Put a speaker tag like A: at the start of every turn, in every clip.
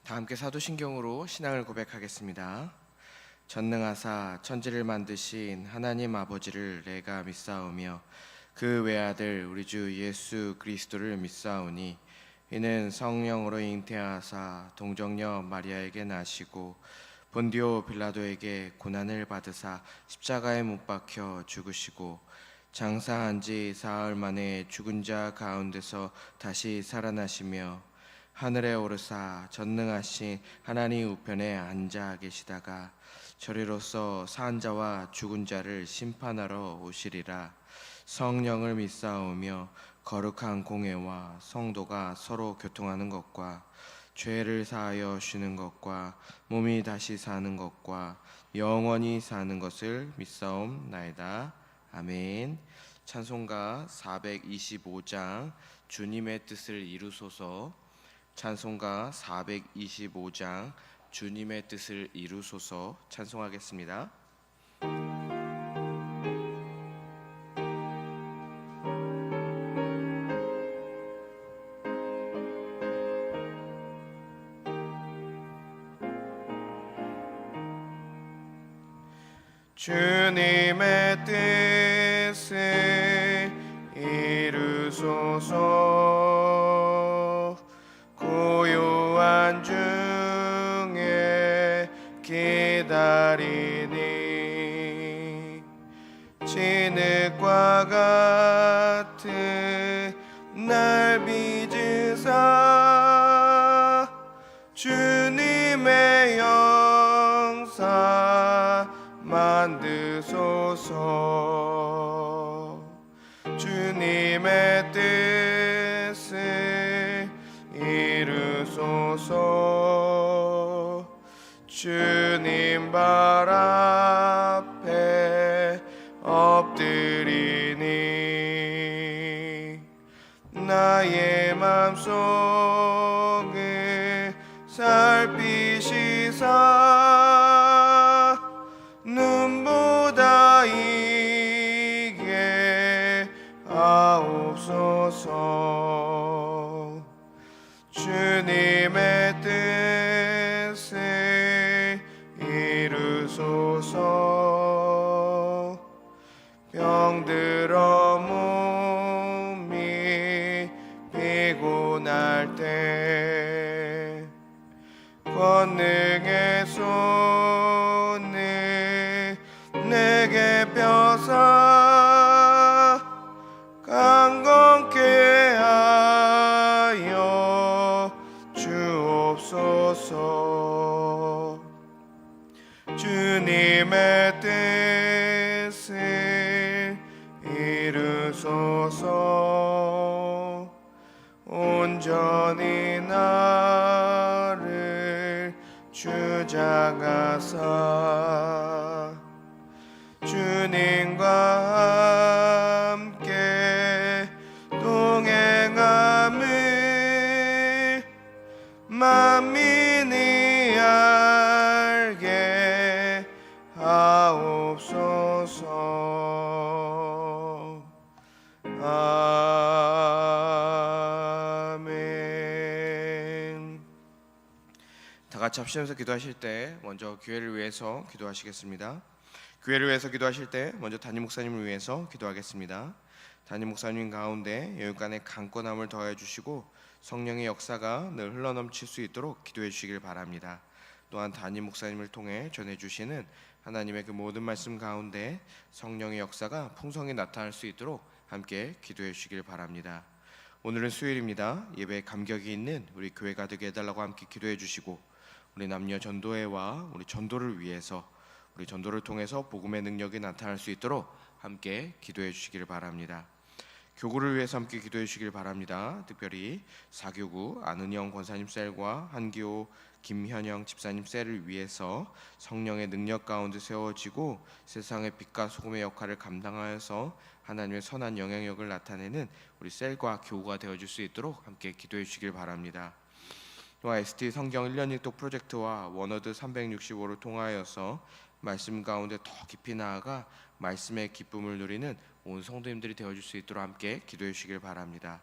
A: 다 함께 사도신경으로 신앙을 고백하겠습니다. 전능하사 천지를 만드신 하나님 아버지를 내가 믿사오며 그 외아들 우리 주 예수 그리스도를 믿사오니 이는 성령으로 잉태하사 동정녀 마리아에게 나시고 본디오 빌라도에게 고난을 받으사 십자가에 못 박혀 죽으시고 장사한 지 사흘 만에 죽은 자 가운데서 다시 살아나시며 하늘에 오르사 전능하신 하나님 우편에 앉아 계시다가 저리로서 산 자와 죽은 자를 심판하러 오시리라. 성령을 믿사오며 거룩한 공회와 성도가 서로 교통하는 것과 죄를 사하여 쉬는 것과 몸이 다시 사는 것과 영원히 사는 것을 믿사옵나이다. 아멘. 찬송가 425장 주님의 뜻을 이루소서. 찬송가 425장 주님의 뜻을 이루소서 찬송하겠습니다. 주님의 뜻을 이루소서. 고요한 중에 기다리니 진흙과 같은 날 빚으사 주님의 영사 만드소서. 주님의 뜻을 이루소서. 주님 발 앞에 엎드리니 나의 맘속을 살피시사 눈보다 이게 하옵소서. 주님의 뜻을 이루소서. 병들어 몸이 피곤할 때 권능의 손을 내게 펴사 강건케 하여 주옵소서. 주님의 뜻을 이루소서. 온전히 나를 주장하사 주님과 함께 동행함을 만민이 알게 하옵소서. 아멘. 다 같이 합심해서 기도하실 때 먼저 교회를 위해서 기도하시겠습니다. 교회를 위해서 기도하실 때 먼저 담임 목사님을 위해서 기도하겠습니다. 담임 목사님 가운데 여육간의 강건함을 더해 주시고 성령의 역사가 늘 흘러넘칠 수 있도록 기도해 주시길 바랍니다. 또한 담임 목사님을 통해 전해 주시는 하나님의 그 모든 말씀 가운데 성령의 역사가 풍성히 나타날 수 있도록 함께 기도해 주시길 바랍니다. 오늘은 수요일입니다. 예배에 감격이 있는 우리 교회가 되게 해달라고 함께 기도해 주시고 우리 남녀 전도회와 우리 전도를 위해서 우리 전도를 통해서 복음의 능력이 나타날 수 있도록 함께 기도해 주시기를 바랍니다. 교구를 위해서 함께 기도해 주시길 바랍니다. 특별히 사교구 안은영 권사님 셀과 한기호 김현영 집사님 셀을 위해서 성령의 능력 가운데 세워지고 세상의 빛과 소금의 역할을 감당하여서 하나님의 선한 영향력을 나타내는 우리 셀과 교구가 되어줄 수 있도록 함께 기도해 주시길 바랍니다. 또한 ST 성경 1년 1독 프로젝트와 원어드 365를 통하여서 말씀 가운데 더 깊이 나아가 말씀의 기쁨을 누리는 온 성도님들이 되어줄 수 있도록 함께 기도해 주시길 바랍니다.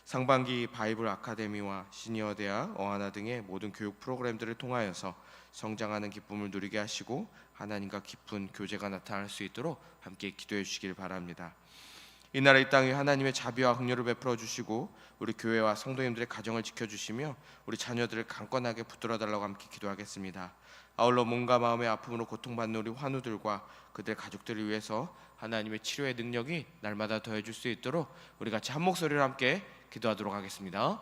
A: 상반기 바이블 아카데미와 시니어 대학, 어하나 등의 모든 교육 프로그램들을 통하여서 성장하는 기쁨을 누리게 하시고 하나님과 깊은 교제가 나타날 수 있도록 함께 기도해 주시길 바랍니다. 이 나라 이 땅에 하나님의 자비와 긍휼을 베풀어 주시고 우리 교회와 성도님들의 가정을 지켜주시며 우리 자녀들을 강건하게 붙들어 달라고 함께 기도하겠습니다. 아울러 몸과 마음의 아픔으로 고통받는 우리 환우들과 그들 가족들을 위해서 하나님의 치료의 능력이 날마다 더해질 수 있도록 우리 같이 한 목소리로 함께 기도하도록 하겠습니다.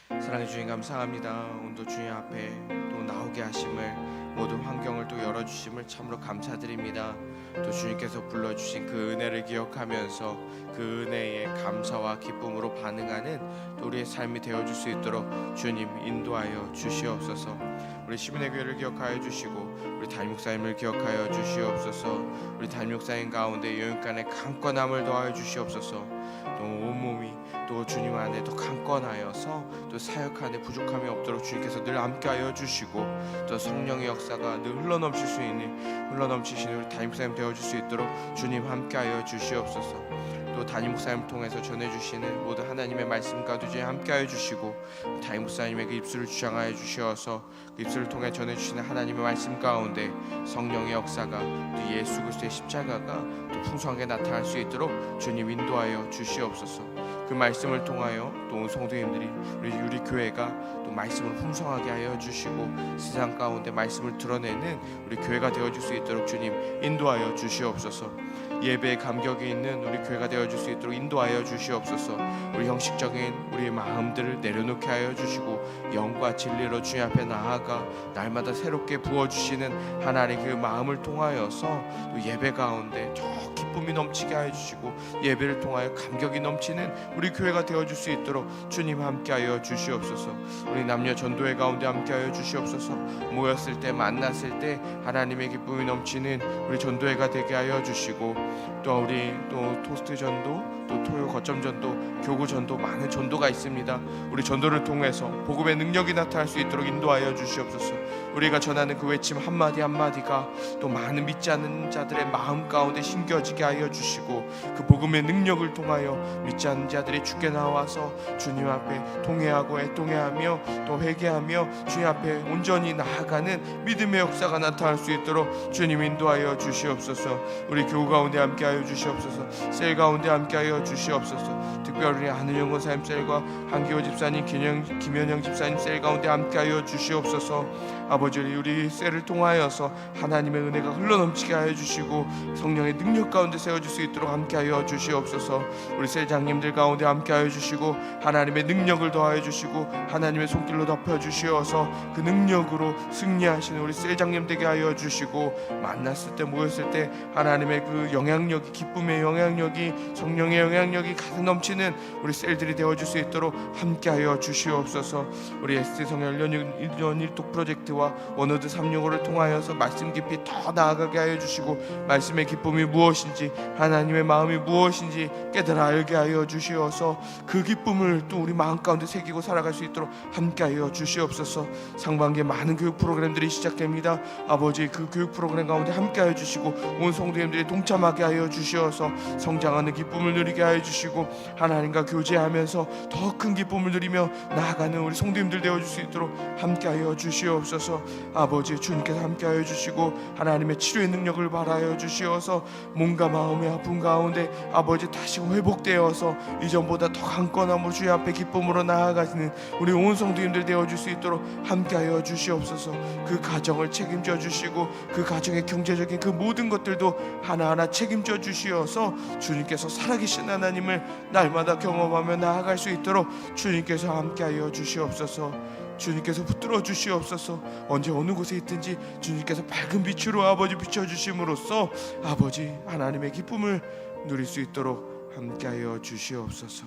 A: 사랑해 주님 감사합니다. 오늘도 주님 앞에 또 나오게 하심을, 모든 환경을 또 열어주심을 참으로 감사드립니다. 또 주님께서 불러주신 그 은혜를 기억하면서 그 은혜에 감사와 기쁨으로 반응하는 또 우리의 삶이 되어줄 수 있도록 주님 인도하여 주시옵소서. 우리 시민의 교회를 기억하여 주시고 우리 담임 목사님을 기억하여 주시옵소서. 우리 담임 목사님 가운데 영육간의 강건함을 더하여 주시옵소서. 또 온몸이 또 주님 안에 더 강건하여서 또 사역하는 부족함이 없도록 주님께서 늘 함께하여 주시고 또 성령의 역사가 늘 흘러넘칠 수 있는, 흘러넘치시는 우리 담임 목사님 되어줄 수 있도록 주님 함께하여 주시옵소서. 또 담임 목사님을 통해서 전해주시는 모든 하나님의 말씀과도 주님 함께하여 주시고 담임 목사님에게 입술을 주장하여 주시어서 그 입술을 통해 전해주시는 하나님의 말씀 가운데 성령의 역사가 또 예수 그리스도의 십자가가 또 풍성하게 나타날 수 있도록 주님 인도하여 주시옵소서. 그 말씀을 통하여 또 온 성도님들이 우리 교회가 또 말씀을 풍성하게 하여 주시고 세상 가운데 말씀을 드러내는 우리 교회가 되어줄 수 있도록 주님 인도하여 주시옵소서. 예배에 감격이 있는 우리 교회가 되어줄 수 있도록 인도하여 주시옵소서. 우리 형식적인 우리의 마음들을 내려놓게 하여 주시고 영과 진리로 주님 앞에 나아가 날마다 새롭게 부어주시는 하나님의 그 마음을 통하여서 또 예배 가운데 더 기쁨이 넘치게 하여 주시고 예배를 통하여 감격이 넘치는 우리 교회가 되어줄 수 있도록 주님 함께하여 주시옵소서. 우리 남녀 전도회 가운데 함께하여 주시옵소서. 모였을 때 만났을 때 하나님의 기쁨이 넘치는 우리 전도회가 되게 하여 주시고 또 우리 또 토스트 전도, 또 토요 거점 전도, 교구 전도, 많은 전도가 있습니다. 우리 전도를 통해서 복음의 능력이 나타날 수 있도록 인도하여 주시옵소서. 우리가 전하는 그 외침 한마디 한마디가 또 많은 믿지 않는 자들의 마음 가운데 심겨지게 하여 주시고 그 복음의 능력을 통하여 믿지 않는 자들이 주께 나와서 주님 앞에 통회하고 애통해하며 또 회개하며 주님 앞에 온전히 나아가는 믿음의 역사가 나타날 수 있도록 주님 인도하여 주시옵소서. 우리 교우 가운데 함께하여 주시옵소서. 셀 가운데 함께하여 주시옵소서. 특별히 하늘영 권사님 셀과 한기호 집사님, 김현영 집사님 셀 가운데 함께하여 주시옵소서. 아버지, 우리 셀을 통하여서 하나님의 은혜가 흘러넘치게 하여 주시고 성령의 능력 가운데 세워질 수 있도록 함께하여 주시옵소서. 우리 셀장님들 가운데 함께하여 주시고 하나님의 능력을 더하여 주시고 하나님의 손길로 덮여 주시어서 그 능력으로 승리하시는 우리 셀장님 되게 하여 주시고 만났을 때 모였을 때 하나님의 그 영향력이, 기쁨의 영향력이, 성령의 영향력이 가득 넘치는 우리 셀들이 되어줄 수 있도록 함께하여 주시옵소서. 우리 ST성령 1년 1독 프로젝트와 원어드 365를 통하여서 말씀 깊이 더 나아가게 하여 주시고 말씀의 기쁨이 무엇인지, 하나님의 마음이 무엇인지 깨달아 알게 하여 주시어서 그 기쁨을 또 우리 마음 가운데 새기고 살아갈 수 있도록 함께하여 주시옵소서. 상반기에 많은 교육 프로그램들이 시작됩니다. 아버지, 그 교육 프로그램 가운데 함께하여 주시고 온 성도님들이 동참하게 하여 주시어서 성장하는 기쁨을 누리게 하여 주시고 하나님과 교제하면서 더 큰 기쁨을 누리며 나아가는 우리 성도님들 되어줄 수 있도록 함께하여 주시옵소서. 아버지, 주님께서 함께하여 주시고 하나님의 치료의 능력을 발하여 주시어서 몸과 마음의 아픔 가운데 아버지 다시 회복되어서 이전보다 더 강건함으로 주의 앞에 기쁨으로 나아가시는 우리 온 성도님들 되어줄 수 있도록 함께하여 주시옵소서. 그 가정을 책임져 주시고 그 가정의 경제적인 그 모든 것들도 하나하나 책임져 주시어서 주님께서 살아계신 하나님을 날마다 경험하며 나아갈 수 있도록 주님께서 함께하여 주시옵소서. 주님께서 붙들어 주시옵소서. 언제 어느 곳에 있든지 주님께서 밝은 빛으로 아버지 비춰주심으로써 아버지 하나님의 기쁨을 누릴 수 있도록 함께하여 주시옵소서.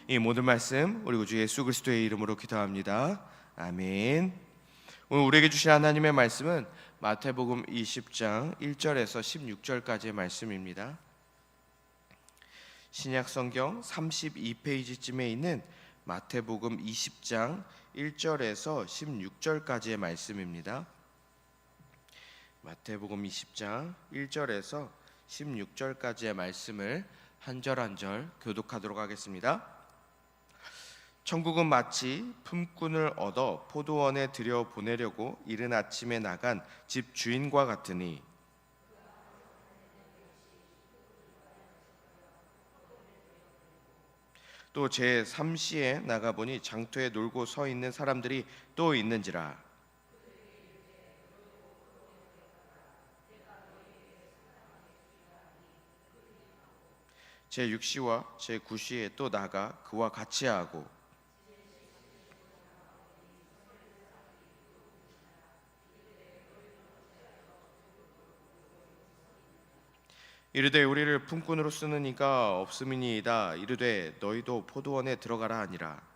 A: 이 모든 말씀 우리 구주 예수 그리스도의 이름으로 기도합니다. 아멘. 오늘 우리에게 주신 하나님의 말씀은 마태복음 20장 1절에서 16절까지의 말씀입니다. 신약성경 32페이지쯤에 있는 마태복음 20장 1절에서 16절까지의 말씀입니다. 마태복음 20장 1절에서 16절까지의 말씀을 한 절 한 절 교독하도록 하겠습니다. 천국은 마치 품꾼을 얻어 포도원에 들여 보내려고 이른 아침에 나간 집 주인과 같으니, 또 제 3시에 나가보니 장터에 놀고 서 있는 사람들이 또 있는지라. 제 6시와 제 9시에 또 나가 그와 같이 하고, 이르되 우리를 품꾼으로 쓰는 이가 없음이니이다. 이르되 너희도 포도원에 들어가라 하니라.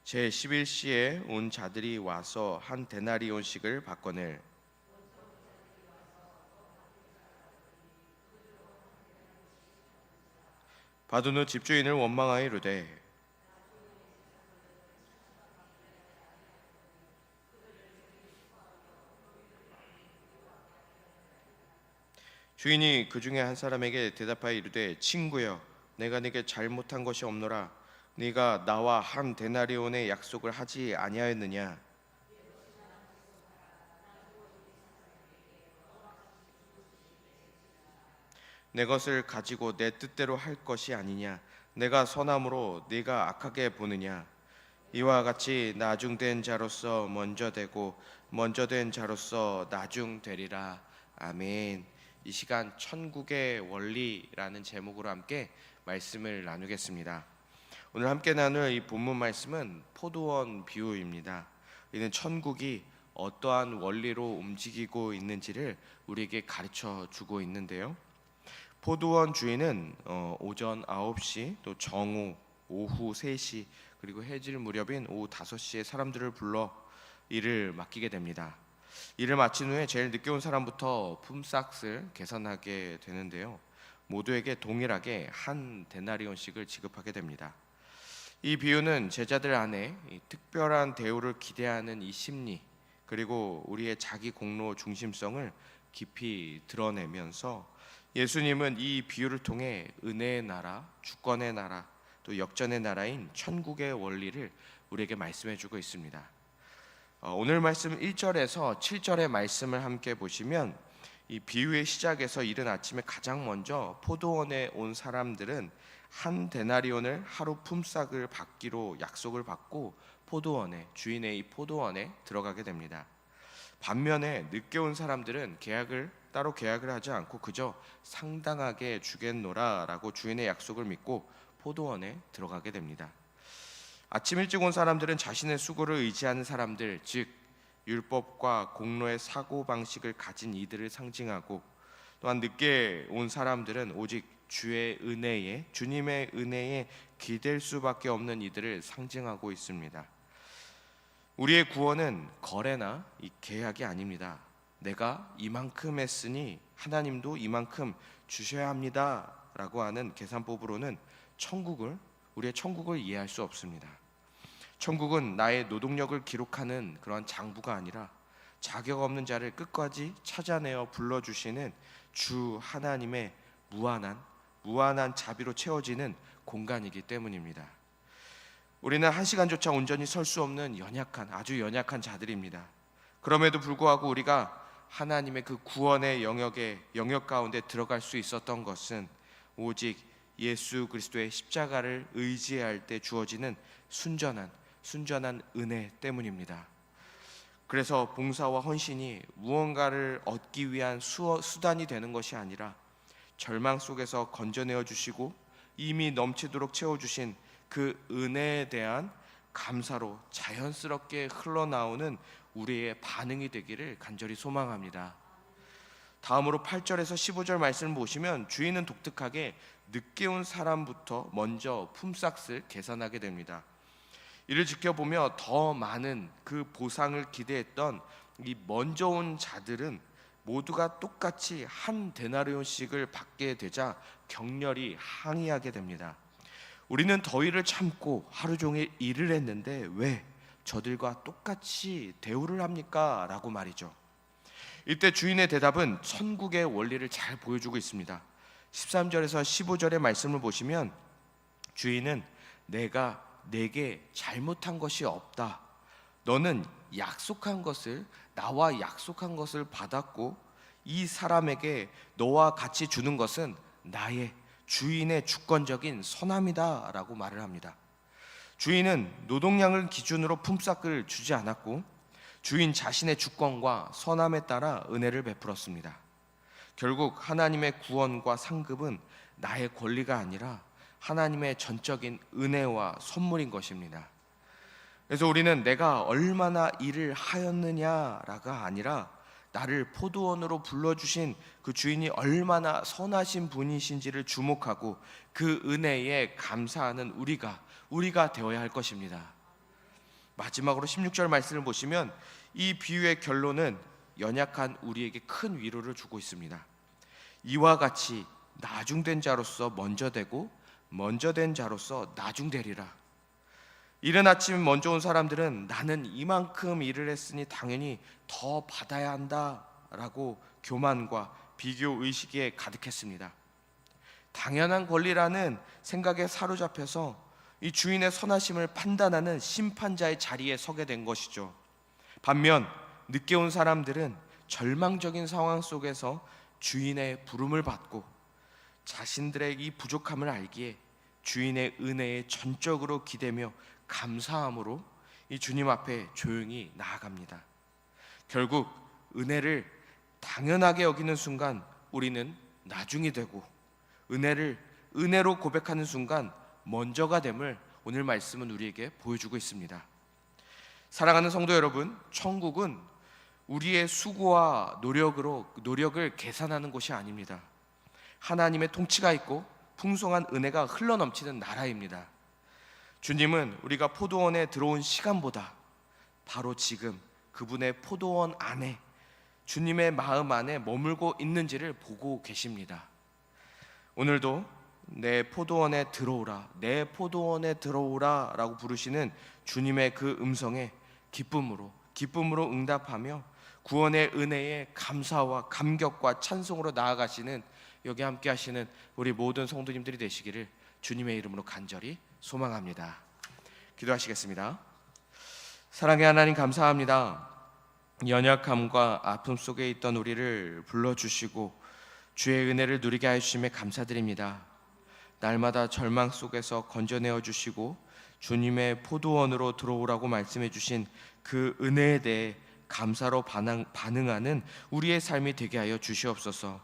A: 제 11시에 온 자들이 와서 한 데나리온씩을 받거늘, 받은 후 집주인을 원망하여 이르되 주인이 그 중에 한 사람에게 대답하여 이르되 친구여, 내가 네게 잘못한 것이 없노라. 네가 나와 한 데나리온의 약속을 하지 아니하였느냐? 내 것을 가지고 내 뜻대로 할 것이 아니냐? 내가 선함으로 네가 악하게 보느냐? 이와 같이 나중된 자로서 먼저 되고 먼저 된 자로서 나중되리라. 아멘. 이 시간 천국의 원리라는 제목으로 함께 말씀을 나누겠습니다. 오늘 함께 나눌 이 본문 말씀은 포도원 비유입니다. 이는 천국이 어떠한 원리로 움직이고 있는지를 우리에게 가르쳐 주고 있는데요. 포도원 주인은 오전 9시, 또 정오, 오후 3시, 그리고 해질 무렵인 오후 5시에 사람들을 불러 일을 맡기게 됩니다. 일을 마친 후에 제일 늦게 온 사람부터 품삯을 계산하게 되는데요. 모두에게 동일하게 한 데나리온씩을 지급하게 됩니다. 이 비유는 제자들 안에 특별한 대우를 기대하는 이 심리, 그리고 우리의 자기 공로 중심성을 깊이 드러내면서 예수님은 이 비유를 통해 은혜의 나라, 주권의 나라, 또 역전의 나라인 천국의 원리를 우리에게 말씀해 주고 있습니다. 오늘 말씀 1절에서 7절의 말씀을 함께 보시면 이 비유의 시작에서 이른 아침에 가장 먼저 포도원에 온 사람들은 한 데나리온을 하루 품삯을 받기로 약속을 받고 포도원에, 주인의 이 포도원에 들어가게 됩니다. 반면에 늦게 온 사람들은 따로 계약을 하지 않고 그저 상당하게 주겠노라라고 주인의 약속을 믿고 포도원에 들어가게 됩니다. 아침 일찍 온 사람들은 자신의 수고를 의지하는 사람들, 즉 율법과 공로의 사고방식을 가진 이들을 상징하고, 또한 늦게 온 사람들은 오직 주님의 은혜에 기댈 수밖에 없는 이들을 상징하고 있습니다. 우리의 구원은 거래나 계약이 아닙니다. 내가 이만큼 했으니 하나님도 이만큼 주셔야 합니다 라고 하는 계산법으로는 우리의 천국을 이해할 수 없습니다. 천국은 나의 노동력을 기록하는 그러한 장부가 아니라 자격 없는 자를 끝까지 찾아내어 불러주시는 주 하나님의 무한한 자비로 채워지는 공간이기 때문입니다. 우리는 한 시간조차 온전히 설 수 없는 아주 연약한 자들입니다. 그럼에도 불구하고 우리가 하나님의 그 구원의 영역 가운데 들어갈 수 있었던 것은 오직 예수 그리스도의 십자가를 의지할 때 주어지는 순전한 은혜 때문입니다. 그래서 봉사와 헌신이 무언가를 얻기 위한 수단이 되는 것이 아니라 절망 속에서 건져내어 주시고 이미 넘치도록 채워주신 그 은혜에 대한 감사로 자연스럽게 흘러나오는 우리의 반응이 되기를 간절히 소망합니다. 다음으로 8절에서 15절 말씀을 보시면 주인은 독특하게 늦게 온 사람부터 먼저 품삯을 계산하게 됩니다. 이를 지켜보며 더 많은 그 보상을 기대했던 이 먼저 온 자들은 모두가 똑같이 한 데나리온씩을 받게 되자 격렬히 항의하게 됩니다. 우리는 더위를 참고 하루 종일 일을 했는데 왜 저들과 똑같이 대우를 합니까? 라고 말이죠. 이때 주인의 대답은 천국의 원리를 잘 보여주고 있습니다. 13절에서 15절의 말씀을 보시면 주인은 내가 내게 잘못한 것이 없다. 너는 나와 약속한 것을 받았고 이 사람에게 너와 같이 주는 것은 나의 주인의 주권적인 선함이다 라고 말을 합니다. 주인은 노동량을 기준으로 품삯을 주지 않았고 주인 자신의 주권과 선함에 따라 은혜를 베풀었습니다. 결국 하나님의 구원과 상급은 나의 권리가 아니라 하나님의 전적인 은혜와 선물인 것입니다. 그래서 우리는 내가 얼마나 일을 하였느냐가 아니라 나를 포도원으로 불러주신 그 주인이 얼마나 선하신 분이신지를 주목하고 그 은혜에 감사하는 우리가 되어야 할 것입니다. 마지막으로 16절 말씀을 보시면 이 비유의 결론은 연약한 우리에게 큰 위로를 주고 있습니다. 이와 같이 나중된 자로서 먼저 되고 먼저 된 자로서 나중되리라. 이른 아침 먼저 온 사람들은 나는 이만큼 일을 했으니 당연히 더 받아야 한다라고 교만과 비교 의식에 가득했습니다. 당연한 권리라는 생각에 사로잡혀서 이 주인의 선하심을 판단하는 심판자의 자리에 서게 된 것이죠. 반면 늦게 온 사람들은 절망적인 상황 속에서 주인의 부름을 받고 자신들의 이 부족함을 알기에 주인의 은혜에 전적으로 기대며 감사함으로 이 주님 앞에 조용히 나아갑니다. 결국 은혜를 당연하게 여기는 순간 우리는 나중이 되고 은혜를 은혜로 고백하는 순간 먼저가 됨을 오늘 말씀은 우리에게 보여주고 있습니다. 사랑하는 성도 여러분, 천국은 우리의 수고와 노력을 계산하는 곳이 아닙니다. 하나님의 통치가 있고 풍성한 은혜가 흘러넘치는 나라입니다. 주님은 우리가 포도원에 들어온 시간보다 바로 지금 그분의 포도원 안에 주님의 마음 안에 머물고 있는지를 보고 계십니다. 오늘도 내 포도원에 들어오라 라고 부르시는 주님의 그 음성에 기쁨으로 응답하며 구원의 은혜에 감사와 감격과 찬송으로 나아가시는 여기 함께 하시는 우리 모든 성도님들이 되시기를 주님의 이름으로 간절히 소망합니다. 기도하시겠습니다. 사랑의 하나님, 감사합니다. 연약함과 아픔 속에 있던 우리를 불러주시고 주의 은혜를 누리게 하심에 감사드립니다. 날마다 절망 속에서 건져내어 주시고 주님의 포도원으로 들어오라고 말씀해 주신 그 은혜에 대해 감사로 반응하는 우리의 삶이 되게 하여 주시옵소서.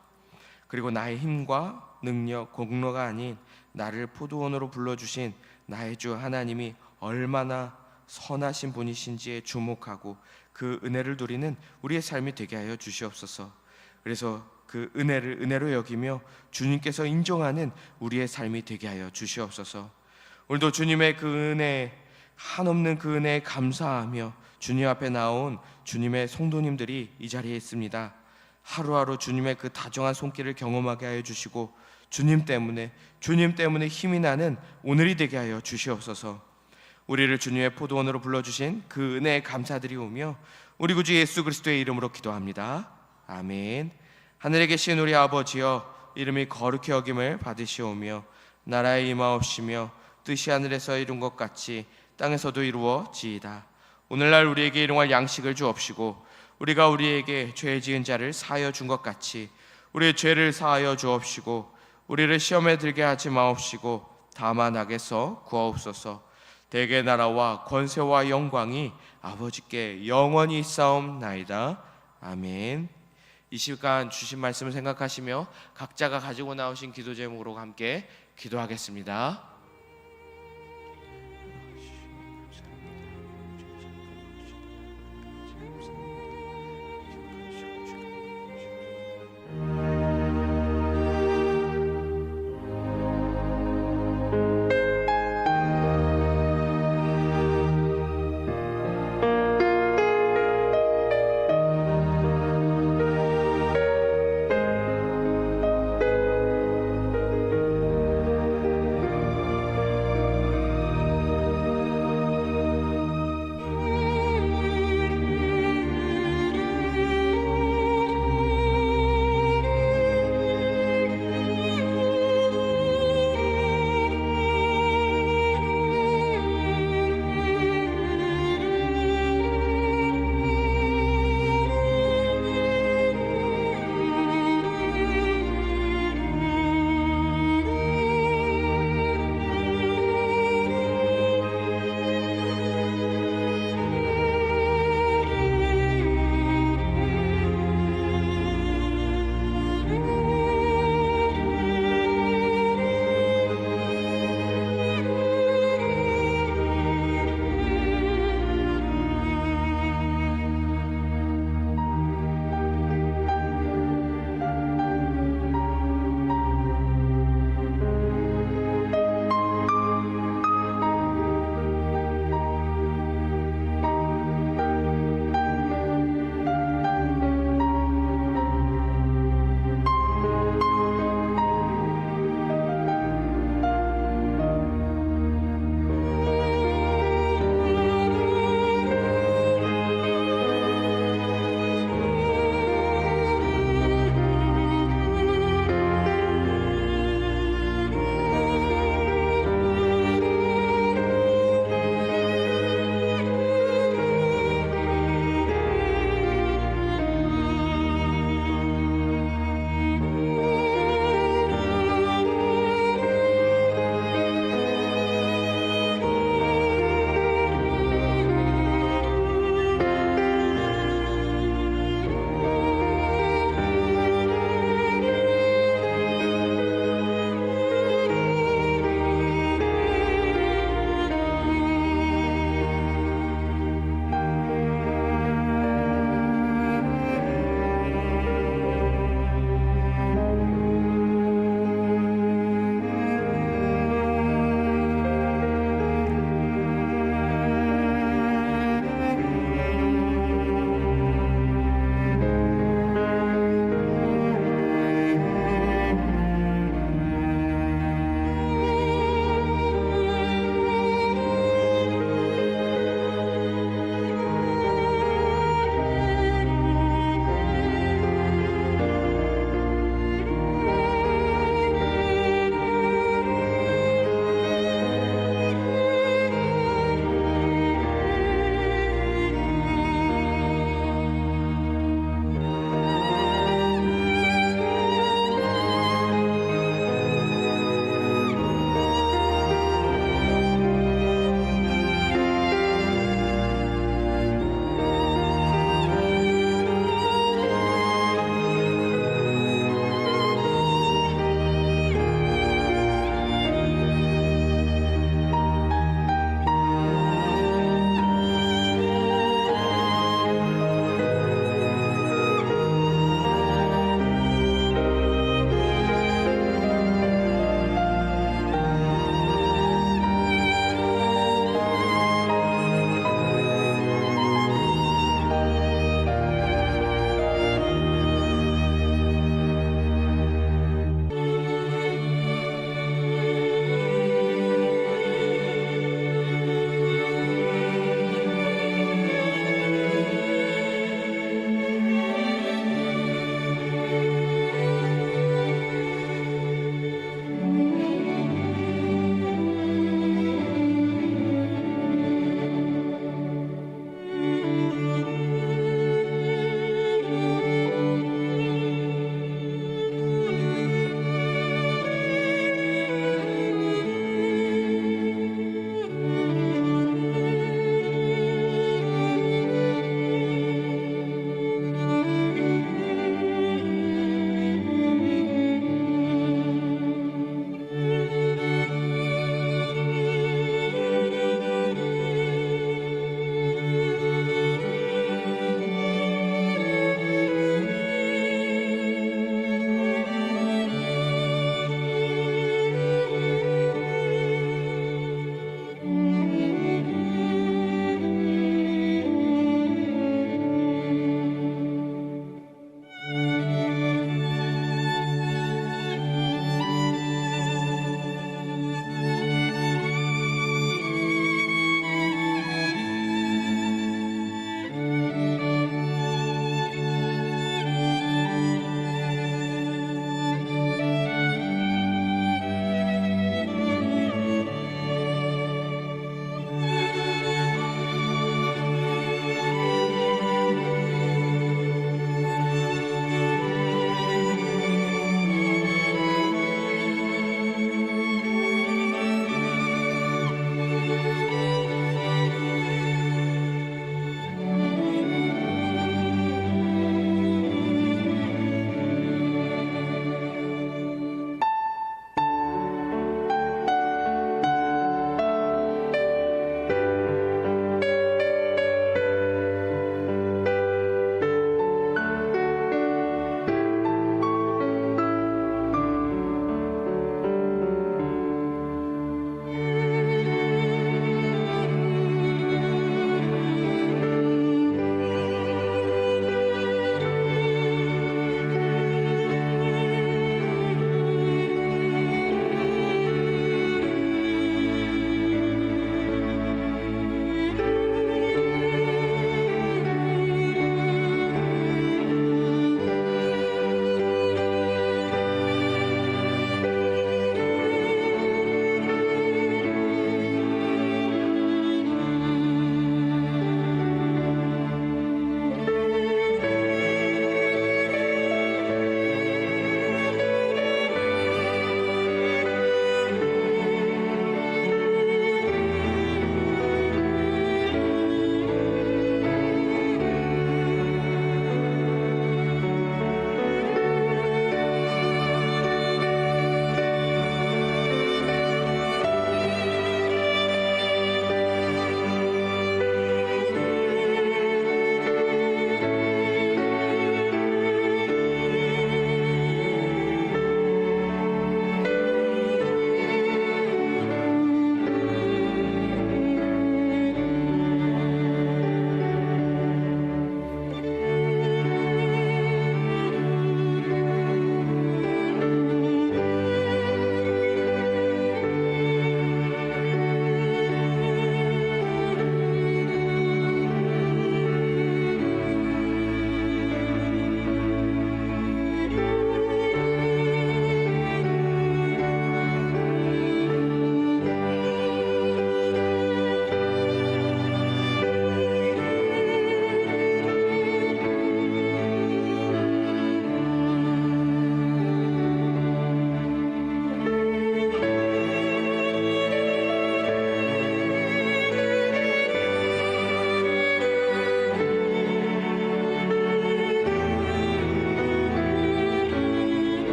A: 그리고 나의 힘과 능력, 공로가 아닌 나를 포도원으로 불러주신 나의 주 하나님이 얼마나 선하신 분이신지에 주목하고 그 은혜를 누리는 우리의 삶이 되게 하여 주시옵소서. 그래서 그 은혜를 은혜로 여기며 주님께서 인정하는 우리의 삶이 되게 하여 주시옵소서. 오늘도 주님의 그 은혜, 한없는 그 은혜에 감사하며 주님 앞에 나온 주님의 성도님들이 이 자리에 있습니다. 하루하루 주님의 그 다정한 손길을 경험하게 하여 주시고 주님 때문에 힘이 나는 오늘이 되게 하여 주시옵소서. 우리를 주님의 포도원으로 불러주신 그 은혜에 감사드리오며 우리 구주 예수 그리스도의 이름으로 기도합니다. 아멘. 하늘에 계신 우리 아버지여, 이름이 거룩히 여김을 받으시오며 나라에 임하옵시며 뜻이 하늘에서 이룬 것 같이 땅에서도 이루어지이다. 오늘날 우리에게 일용할 양식을 주옵시고 우리가 우리에게 죄 지은 자를 사하여 준 것 같이 우리의 죄를 사하여 주옵시고 우리를 시험에 들게 하지 마옵시고 다만 악에서 구하옵소서. 대개 나라와 권세와 영광이 아버지께 영원히 있사옵나이다. 아멘. 이 시간 주신 말씀을 생각하시며 각자가 가지고 나오신 기도 제목으로 함께 기도하겠습니다.